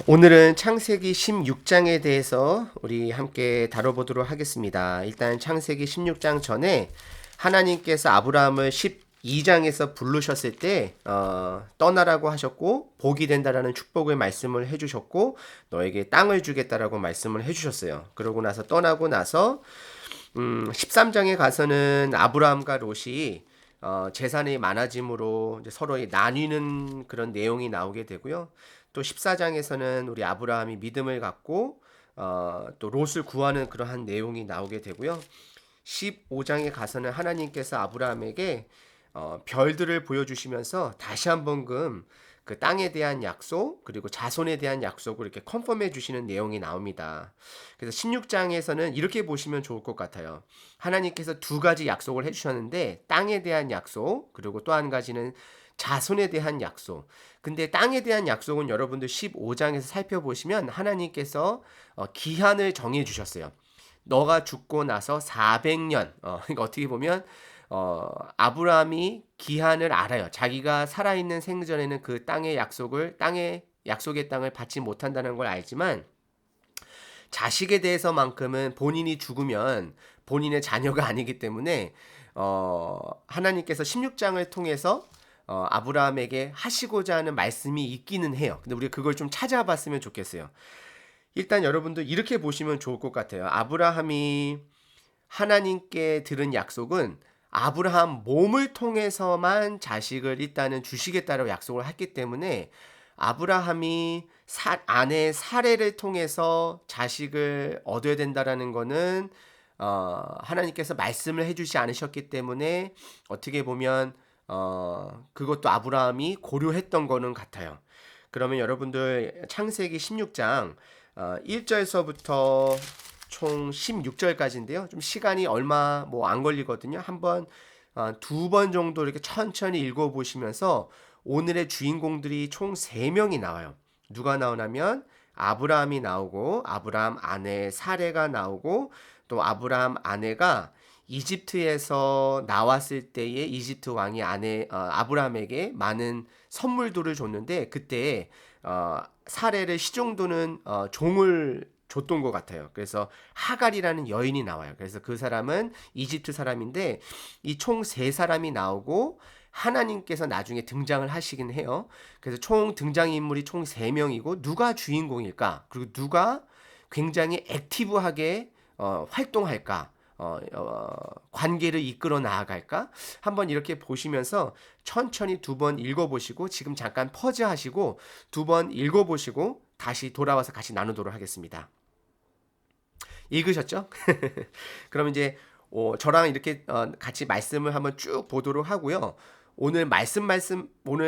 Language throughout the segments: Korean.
오늘은 창세기 16장에 대해서 우리 함께 다뤄보도록 하겠습니다. 일단 창세기 16장 전에 하나님께서 아브라함을 12장에서 부르셨을 때 떠나라고 하셨고 복이 된다라는 축복을 말씀을 해주셨고 너에게 땅을 주겠다라고 말씀을 해주셨어요. 그러고 나서 떠나고 나서 13장에 가서는 아브라함과 롯이 재산이 많아짐으로 이제 서로 나뉘는 그런 내용이 나오게 되고요. 또 14장에서는 우리 아브라함이 믿음을 갖고 또 롯을 구하는 그러한 내용이 나오게 되고요. 15장에 가서는 하나님께서 아브라함에게 별들을 보여주시면서 다시 한번금 그 땅에 대한 약속 그리고 자손에 대한 약속을 이렇게 컨펌해 주시는 내용이 나옵니다. 그래서 16장에서는 이렇게 보시면 좋을 것 같아요. 하나님께서 두 가지 약속을 해주셨는데 땅에 대한 약속 그리고 또 한 가지는 자손에 대한 약속. 근데 땅에 대한 약속은 여러분들 15장에서 살펴보시면 하나님께서 기한을 정해 주셨어요. 너가 죽고 나서 400년. 그러니까 어떻게 보면 아브라함이 기한을 알아요. 자기가 살아있는 생전에는 그 약속의 땅을 받지 못한다는 걸 알지만 자식에 대해서만큼은 본인이 죽으면 본인의 자녀가 아니기 때문에 하나님께서 16장을 통해서 아브라함에게 하시고자 하는 말씀이 있기는 해요. 근데 우리가 그걸 좀 찾아봤으면 좋겠어요. 일단 여러분들 이렇게 보시면 좋을 것 같아요. 아브라함이 하나님께 들은 약속은 아브라함 몸을 통해서만 자식을 일단은 주시겠다고 약속을 했기 때문에 아브라함이 아내 사레를 통해서 자식을 얻어야 된다라는 거는 하나님께서 말씀을 해주지 않으셨기 때문에 어떻게 보면 그것도 아브라함이 고려했던 거는 같아요. 그러면 여러분들 창세기 16장 1절서부터 총 16절까지인데요. 좀 시간이 얼마 안 걸리거든요. 한번 두 번 정도 이렇게 천천히 읽어보시면서 오늘의 주인공들이 총 3명이 나와요. 누가 나오냐면 아브라함이 나오고 아브라함 아내 사레가 나오고 또 아브라함 아내가 이집트에서 나왔을 때에 이집트 왕이 아브라함에게 많은 선물들을 줬는데 그때 사례를 시종도는 종을 줬던 것 같아요. 그래서 하갈이라는 여인이 나와요. 그래서 그 사람은 이집트 사람인데 이 총 3사람이 나오고 하나님께서 나중에 등장을 하시긴 해요. 그래서 총 등장인물이 총 3명이고 누가 주인공일까? 그리고 누가 굉장히 액티브하게 활동할까? 관계를 이끌어 나아갈까? 한번 이렇게 보시면서 천천히 두 번 읽어보시고 지금 잠깐 퍼즈 하시고 두 번 읽어보시고 다시 돌아와서 같이 나누도록 하겠습니다. 읽으셨죠? 그럼 이제 저랑 이렇게 같이 말씀을 한번 쭉 보도록 하고요. 오늘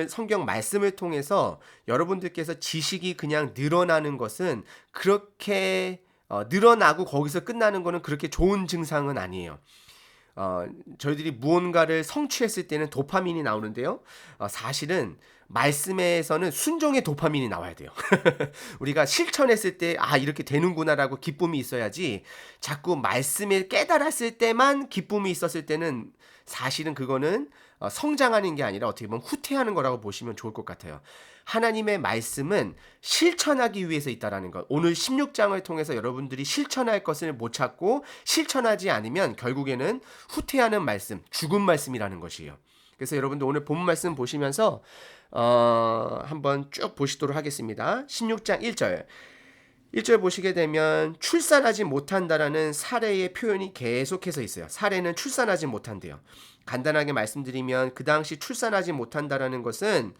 성경 말씀을 통해서 여러분들께서 지식이 그냥 늘어나는 것은 그렇게 늘어나고 거기서 끝나는 거는 그렇게 좋은 증상은 아니에요. 저희들이 무언가를 성취했을 때는 도파민이 나오는데요. 사실은 말씀에서는 순종의 도파민이 나와야 돼요. 우리가 실천했을 때, 이렇게 되는구나라고 기쁨이 있어야지, 자꾸 말씀에 깨달았을 때만 기쁨이 있었을 때는 사실은 그거는 성장하는 게 아니라 어떻게 보면 후퇴하는 거라고 보시면 좋을 것 같아요. 하나님의 말씀은 실천하기 위해서 있다라는 것. 오늘 16장을 통해서 여러분들이 실천할 것을 못 찾고 실천하지 않으면 결국에는 후퇴하는 말씀, 죽은 말씀이라는 것이에요. 그래서 여러분들 오늘 본 말씀 보시면서 한번 쭉 보시도록 하겠습니다. 16장 1절. 1절 보시게 되면 출산하지 못한다라는 사례의 표현이 계속해서 있어요. 사례는 출산하지 못한대요. 간단하게 말씀드리면 그 당시 출산하지 못한다라는 것은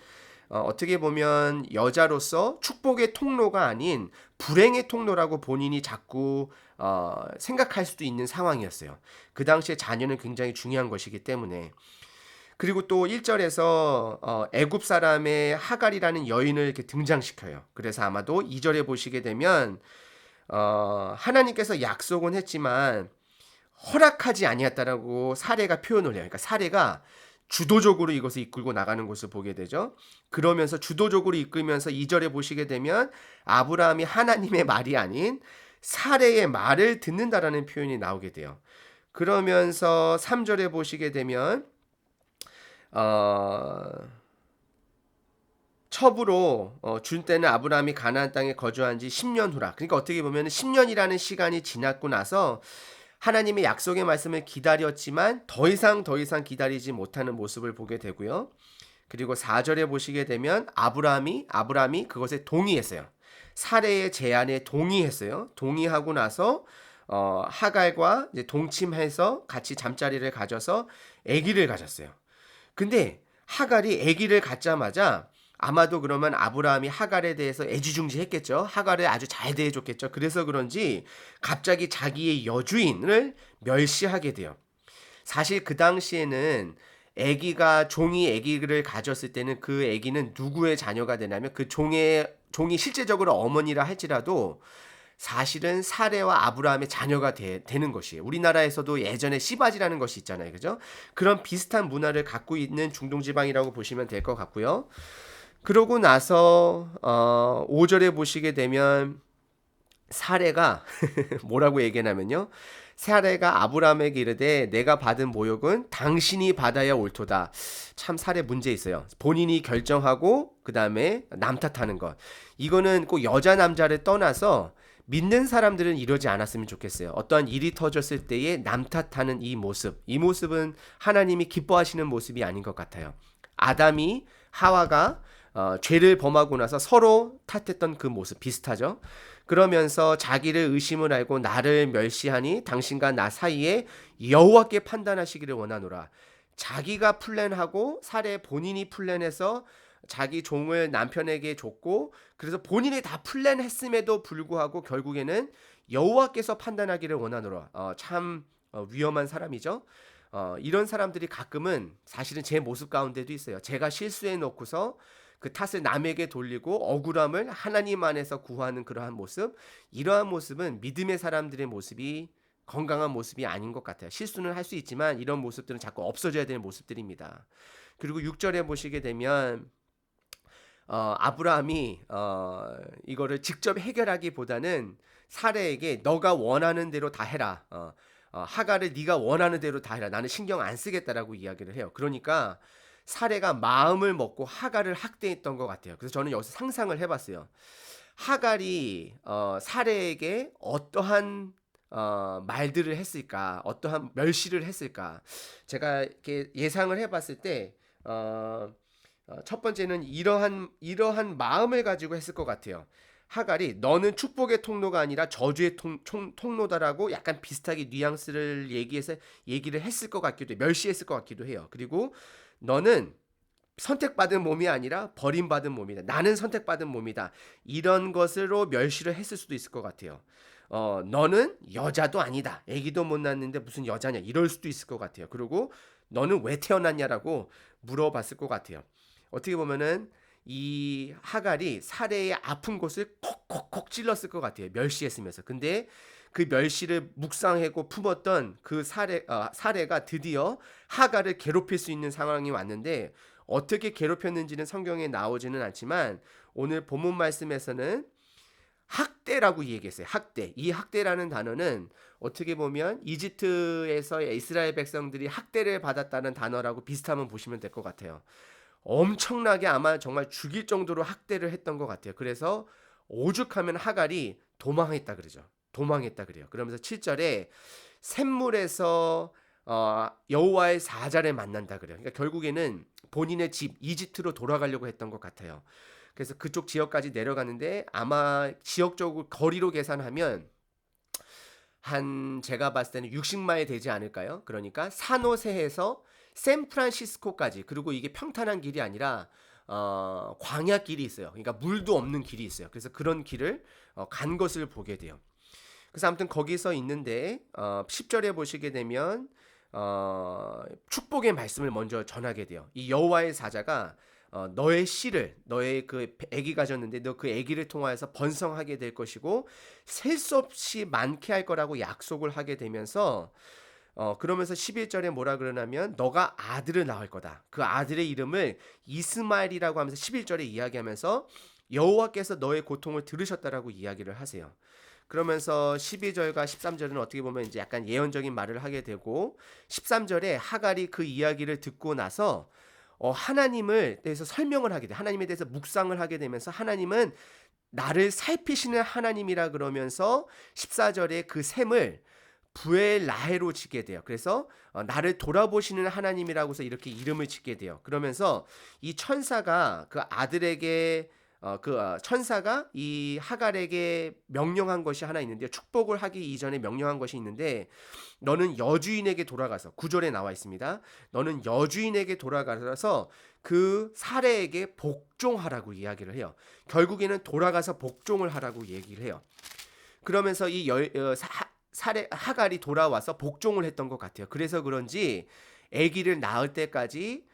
어떻게 보면 여자로서 축복의 통로가 아닌 불행의 통로라고 본인이 자꾸 생각할 수도 있는 상황이었어요. 그 당시에 자녀는 굉장히 중요한 것이기 때문에. 그리고 또 1절에서 애굽 사람의 하갈이라는 여인을 이렇게 등장시켜요. 그래서 아마도 2절에 보시게 되면 하나님께서 약속은 했지만 허락하지 아니었다라고 사례가 표현을 해요. 그러니까 사례가 주도적으로 이것을 이끌고 나가는 것을 보게 되죠. 그러면서 주도적으로 이끌면서 2절에 보시게 되면 아브라함이 하나님의 말이 아닌 사례의 말을 듣는다라는 표현이 나오게 돼요. 그러면서 3절에 보시게 되면 어, 첩으로 준 때는 아브라함이 가나안 땅에 거주한 지 10년 후라. 그러니까 어떻게 보면 10년이라는 시간이 지났고 나서 하나님의 약속의 말씀을 기다렸지만 더 이상 기다리지 못하는 모습을 보게 되고요. 그리고 4절에 보시게 되면 아브라함이 그것에 동의했어요. 사례의 제안에 동의했어요. 동의하고 나서 하갈과 이제 동침해서 같이 잠자리를 가져서 아기를 가졌어요. 근데 하갈이 아기를 갖자마자 아마도 그러면 아브라함이 하갈에 대해서 애지중지했겠죠. 하갈을 아주 잘 대해줬겠죠. 그래서 그런지 갑자기 자기의 여주인을 멸시하게 돼요. 사실 그 당시에는 종이 아기를 가졌을 때는 그 아기는 누구의 자녀가 되냐면 그 종이 실제적으로 어머니라 할지라도 사실은 사레와 아브라함의 자녀가 되는 것이에요. 우리나라에서도 예전에 씨바지라는 것이 있잖아요. 그죠? 그런 비슷한 문화를 갖고 있는 중동지방이라고 보시면 될 것 같고요. 그러고 나서 5절에 보시게 되면 사레가 뭐라고 얘기하냐면요. 사레가 아브라함에게 이르되 내가 받은 모욕은 당신이 받아야 옳도다. 참 사레 문제 있어요. 본인이 결정하고 그 다음에 남 탓하는 것. 이거는 꼭 여자 남자를 떠나서 믿는 사람들은 이러지 않았으면 좋겠어요. 어떠한 일이 터졌을 때에 남 탓하는 이 모습은 하나님이 기뻐하시는 모습이 아닌 것 같아요. 아담이 하와가 죄를 범하고 나서 서로 탓했던 그 모습 비슷하죠. 그러면서 자기를 의심을 알고 나를 멸시하니 당신과 나 사이에 여호와께 판단하시기를 원하노라. 자기가 플랜하고 사례 본인이 플랜해서 자기 종을 남편에게 줬고 그래서 본인이 다 플랜했음에도 불구하고 결국에는 여호와께서 판단하기를 원하노라. 참 위험한 사람이죠. 이런 사람들이 가끔은 사실은 제 모습 가운데도 있어요. 제가 실수해 놓고서 그 탓을 남에게 돌리고 억울함을 하나님 안에서 구하는 그러한 모습, 이러한 모습은 믿음의 사람들의 모습이 건강한 모습이 아닌 것 같아요. 실수는 할 수 있지만 이런 모습들은 자꾸 없어져야 되는 모습들입니다. 그리고 6절에 보시게 되면 아브라함이 이거를 직접 해결하기보다는 사레에게 너가 원하는 대로 다 해라. 하갈을 네가 원하는 대로 다 해라. 나는 신경 안 쓰겠다라고 이야기를 해요. 그러니까 사레가 마음을 먹고 하갈을 학대했던 것 같아요. 그래서 저는 여기서 상상을 해봤어요. 하갈이 사레에게 어떠한 말들을 했을까, 어떠한 멸시를 했을까. 제가 이렇게 예상을 해봤을 때 첫 번째는 이러한 마음을 가지고 했을 것 같아요. 하갈이 너는 축복의 통로가 아니라 저주의 통로다라고 약간 비슷하게 뉘앙스를 얘기를 했을 것 같기도 해요. 멸시했을 것 같기도 해요. 그리고 너는 선택받은 몸이 아니라 버림받은 몸이다. 나는 선택받은 몸이다. 이런 것으로 멸시를 했을 수도 있을 것 같아요. 너는 여자도 아니다. 애기도 못 낳는데 무슨 여자냐. 이럴 수도 있을 것 같아요. 그리고 너는 왜 태어났냐라고 물어봤을 것 같아요. 어떻게 보면은 이 하갈이 사레의 아픈 곳을 콕콕콕 찔렀을 것 같아요. 멸시했으면서. 근데 그 멸시를 묵상하고 품었던 그 사레가 드디어 하갈을 괴롭힐 수 있는 상황이 왔는데 어떻게 괴롭혔는지는 성경에 나오지는 않지만 오늘 본문 말씀에서는 학대라고 얘기했어요. 학대. 이 학대라는 단어는 어떻게 보면 이집트에서 이스라엘 백성들이 학대를 받았다는 단어라고 비슷하면 보시면 될 것 같아요. 엄청나게 아마 정말 죽일 정도로 학대를 했던 것 같아요. 그래서 오죽하면 하갈이 도망했다 그러죠. 도망했다 그래요. 그러면서 7절에 샘물에서 여호와의 사자를 만난다 그래요. 그러니까 결국에는 본인의 집 이집트로 돌아가려고 했던 것 같아요. 그래서 그쪽 지역까지 내려가는데 아마 지역적으로 거리로 계산하면 제가 봤을 때는 60마일 되지 않을까요? 그러니까 산호세에서 샌프란시스코까지, 그리고 이게 평탄한 길이 아니라 광야 길이 있어요. 그러니까 물도 없는 길이 있어요. 그래서 그런 길을 간 것을 보게 돼요. 그래서 아무튼 거기서 있는데 10절에 보시게 되면 축복의 말씀을 먼저 전하게 돼요. 이 여호와의 사자가 너의 씨를, 너의 그 아기 가졌는데 너 그 아기를 통하여서 번성하게 될 것이고 셀 수 없이 많게 할 거라고 약속을 하게 되면서 그러면서 11절에 뭐라 그러냐면 너가 아들을 낳을 거다. 그 아들의 이름을 이스마엘이라고 하면서 11절에 이야기하면서 여호와께서 너의 고통을 들으셨다라고 이야기를 하세요. 그러면서 12절과 13절은 어떻게 보면 이제 약간 예언적인 말을 하게 되고 13절에 하갈이 그 이야기를 듣고 나서 하나님을 대해서 설명을 하게 돼. 하나님에 대해서 묵상을 하게 되면서 하나님은 나를 살피시는 하나님이라 그러면서 14절에 그 셈을 부엘라헤로 지게 돼요. 그래서 나를 돌아보시는 하나님이라고서 이렇게 이름을 짓게 돼요. 그러면서 이 천사가 그 아들에게 천사가 이 하갈에게 명령한 것이 하나 있는데요. 축복을 하기 이전에 명령한 것이 있는데 너는 여주인에게 돌아가서 9절에 나와 있습니다. 너는 여주인에게 돌아가서 그 사례에게 복종하라고 이야기를 해요. 결국에는 돌아가서 복종을 하라고 얘기를 해요. 그러면서 이 사례 하갈이 돌아와서 복종을 했던 것 같아요. 그래서 그런지 아기를 낳을 때까지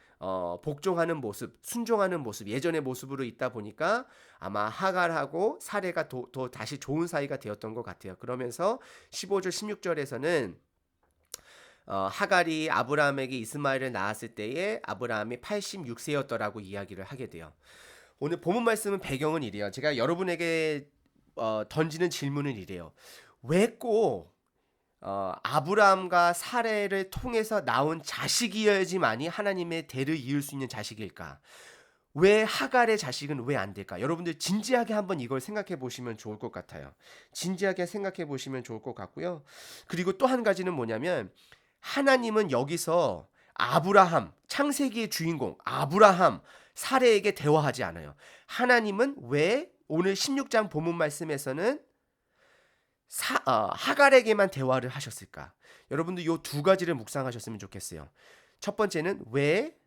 복종하는 모습, 순종하는 모습, 예전의 모습으로 있다 보니까 아마 하갈하고 사례가 더 다시 좋은 사이가 되었던 것 같아요. 그러면서 15절, 16절에서는 하갈이 아브라함에게 이스마엘을 낳았을 때에 아브라함이 86세였더라고 이야기를 하게 돼요. 오늘 본문 말씀은 배경은 이래요. 제가 여러분에게 던지는 질문은 이래요. 왜 꼭 아브라함과 사레를 통해서 나온 자식이어야지만이 하나님의 대를 이을 수 있는 자식일까? 왜 하갈의 자식은 왜 안 될까? 여러분들 진지하게 한번 이걸 생각해 보시면 좋을 것 같아요. 진지하게 생각해 보시면 좋을 것 같고요. 그리고 또 한 가지는 뭐냐면 하나님은 여기서 아브라함, 창세기의 주인공 아브라함, 사레에게 대화하지 않아요. 하나님은 왜 오늘 16장 본문 말씀에서는 하갈에게만 대화를 하셨을까? 여러분들 이 두 가지를 묵상하셨으면 좋겠어요. 첫 번째는 왜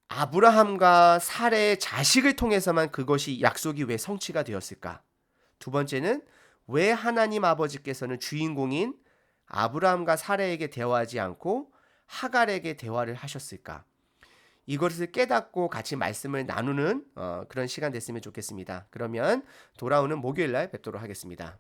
아브라함과 사레의 자식을 통해서만 그것이 약속이 왜 성취가 되었을까? 두 번째는 왜 하나님 아버지께서는 주인공인 아브라함과 사레에게 대화하지 않고 하갈에게 대화를 하셨을까? 이것을 깨닫고 같이 말씀을 나누는 그런 시간 됐으면 좋겠습니다. 그러면 돌아오는 목요일 날 뵙도록 하겠습니다.